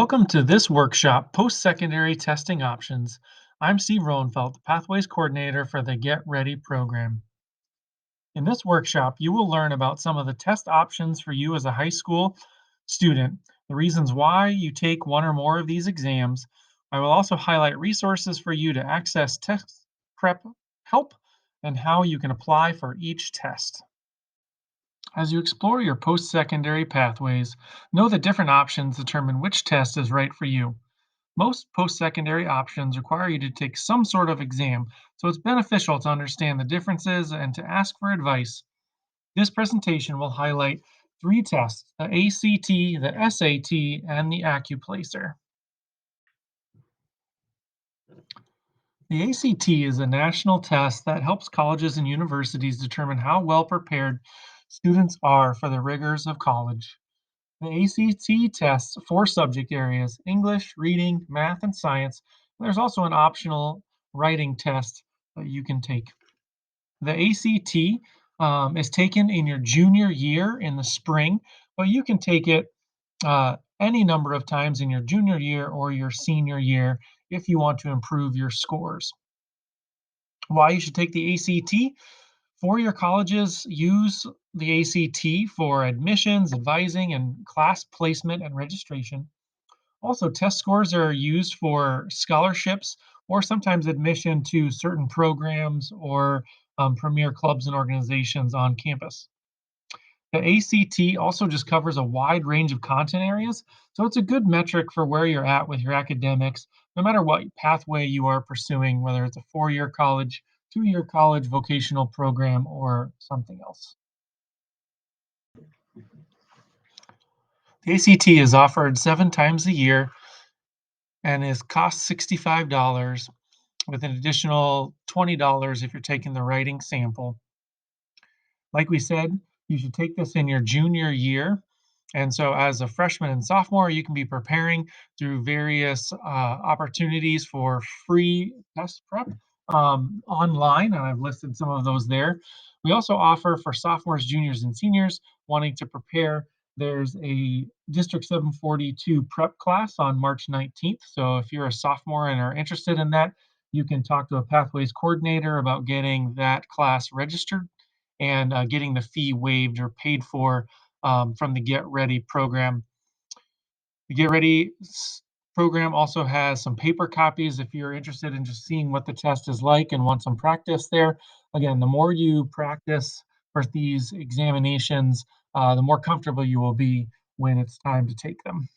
Welcome to this workshop, Post-Secondary Testing Options. I'm Steve Rohenfeld, the Pathways Coordinator for the Get Ready program. In this workshop, you will learn about some of the test options for you as a high school student, the reasons why you take one or more of these exams. I will also highlight resources for you to access test prep help and how you can apply for each test. As you explore your post-secondary pathways, know that different options determine which test is right for you. Most post secondary options require you to take some sort of exam, so it's beneficial to understand the differences and to ask for advice. This presentation will highlight three tests: the ACT, the SAT, and the AccuPlacer. The ACT is a national test that helps colleges and universities determine how well prepared students are for the rigors of college. The ACT tests four subject areas: English, reading, math, and science. There's also an optional writing test that you can take. The ACT is taken in your junior year in the spring, but you can take it any number of times in your junior year or your senior year if you want to improve your scores. Why you should take the ACT? Four-year colleges use the ACT for admissions, advising, and class placement and registration. Also, test scores are used for scholarships or sometimes admission to certain programs or premier clubs and organizations on campus. The ACT also just covers a wide range of content areas, so it's a good metric for where you're at with your academics, no matter what pathway you are pursuing, whether it's a four-year college, two-year college vocational program, or something else. The ACT is offered 7 times a year and is cost $65 with an additional $20 if you're taking the writing sample. Like we said, you should take this in your junior year. And so, as a freshman and sophomore, you can be preparing through various opportunities for free test prep online, and I've listed some of those there. We also offer for sophomores, juniors, and seniors wanting to prepare. There's a District 742 prep class on March 19th. So, if you're a sophomore and are interested in that, you can talk to a Pathways coordinator about getting that class registered and getting the fee waived or paid for from the Get Ready program. The Get Ready program also has some paper copies if you're interested in just seeing what the test is like and want some practice there. Again, the more you practice for these examinations, the more comfortable you will be when it's time to take them.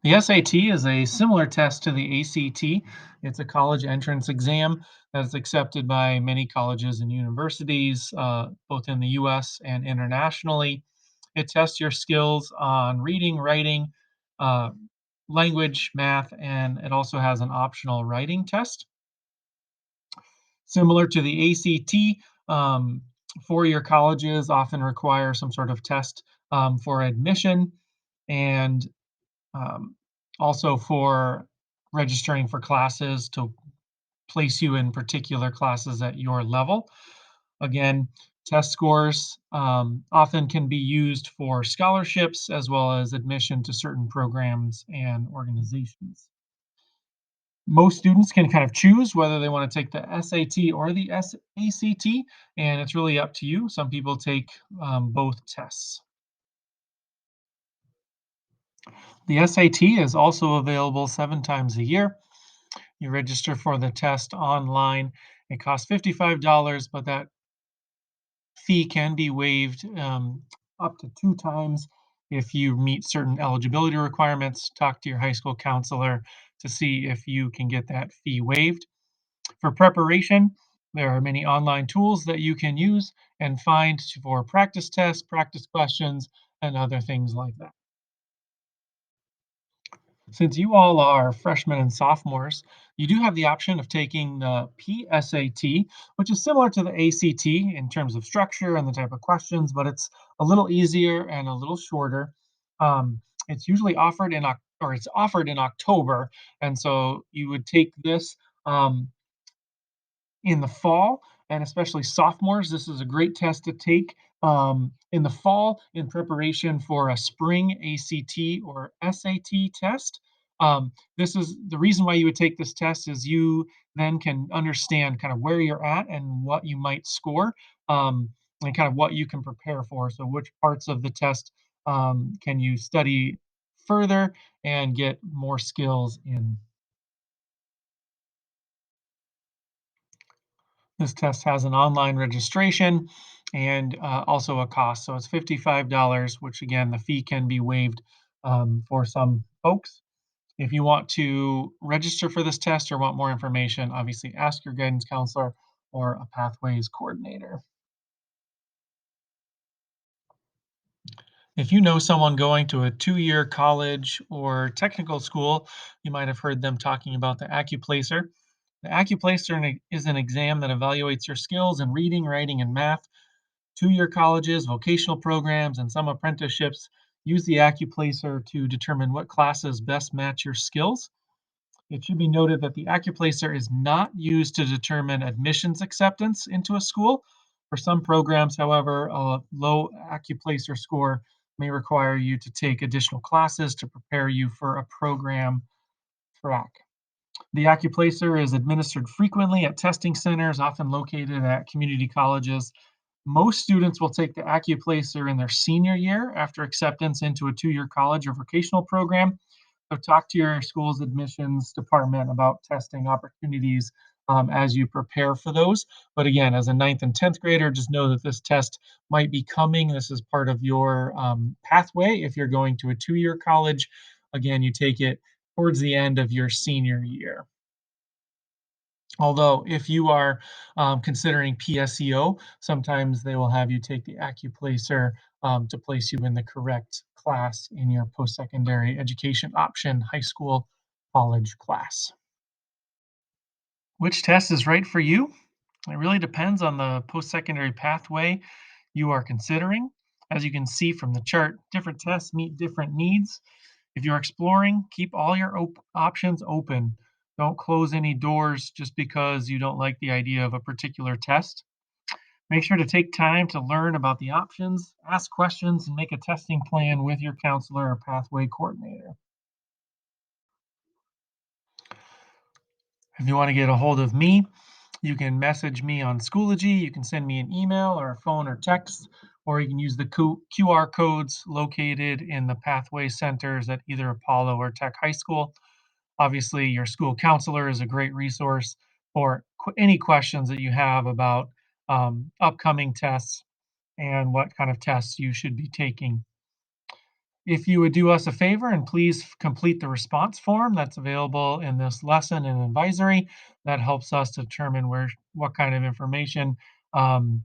The SAT is a similar test to the ACT. It's a college entrance exam that's accepted by many colleges and universities, both in the US and internationally. It tests your skills on reading, writing, uh, language, math, and it also has an optional writing test. Similar to the ACT, four-year colleges often require some sort of test for admission and um, also for registering for classes to place you in particular classes at your level. Again, test scores often can be used for scholarships as well as admission to certain programs and organizations. Most students can kind of choose whether they want to take the SAT or the ACT, and it's really up to you. Some people take both tests. The SAT is also available 7 times a year. You register for the test online. It costs $55, but that fee can be waived up to 2 times if you meet certain eligibility requirements. Talk to your high school counselor to see if you can get that fee waived. For preparation, there are many online tools that you can use and find for practice tests, practice questions, and other things like that. Since you all are freshmen and sophomores, you do have the option of taking the PSAT, which is similar to the ACT in terms of structure and the type of questions, but it's a little easier and a little shorter. It's usually offered in or it's offered in October, and so you would take this in the fall, and especially sophomores. This is a great test to take In the fall, in preparation for a spring ACT or SAT test. This is the reason why you would take this test is you then can understand kind of where you're at and what you might score, and kind of what you can prepare for. So, which parts of the test can you study further and get more skills in? This test has an online registration and also a cost. So it's $55, which again, the fee can be waived for some folks. If you want to register for this test or want more information, obviously ask your guidance counselor or a pathways coordinator. If you know someone going to a 2 year college or technical school, you might have heard them talking about the AccuPlacer. The AccuPlacer is an exam that evaluates your skills in reading, writing, and math. 2 year colleges, vocational programs, and some apprenticeships use the AccuPlacer to determine what classes best match your skills. It should be noted that the AccuPlacer is not used to determine admissions acceptance into a school. For some programs, however, a low AccuPlacer score may require you to take additional classes to prepare you for a program track. The AccuPlacer is administered frequently at testing centers, often located at community colleges. Most students will take the AccuPlacer in their senior year after acceptance into a 2 year college or vocational program. So, talk to your school's admissions department about testing opportunities as you prepare for those. But again, as a ninth and 10th grader, just know that this test might be coming. This is part of your pathway. If you're going to a 2 year college, again, you take it towards the end of your senior year. Although, if you are considering PSEO, sometimes they will have you take the AccuPlacer to place you in the correct class in your post secondary education option, high school, college class. Which test is right for you? It really depends on the post secondary pathway you are considering. As you can see from the chart, different tests meet different needs. If you're exploring, keep all your options open. Don't close any doors just because you don't like the idea of a particular test. Make sure to take time to learn about the options, ask questions, and make a testing plan with your counselor or pathway coordinator. If you want to get a hold of me, you can message me on Schoology, you can send me an email or a phone or text, or you can use the QR codes located in the pathway centers at either Apollo or Tech High School. Obviously, your school counselor is a great resource for any questions that you have about upcoming tests and what kind of tests you should be taking. If you would do us a favor and please complete the response form that's available in this lesson and advisory, that helps us determine what kind of information um,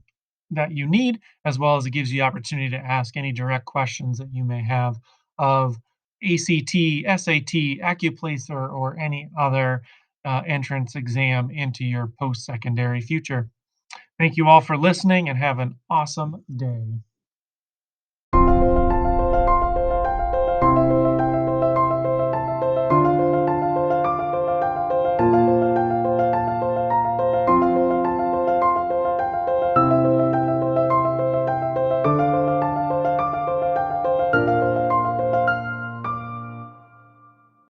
that you need, as well as it gives you the opportunity to ask any direct questions that you may have of ACT, SAT, AccuPlacer, or any other entrance exam into your post secondary future. Thank you all for listening and have an awesome day.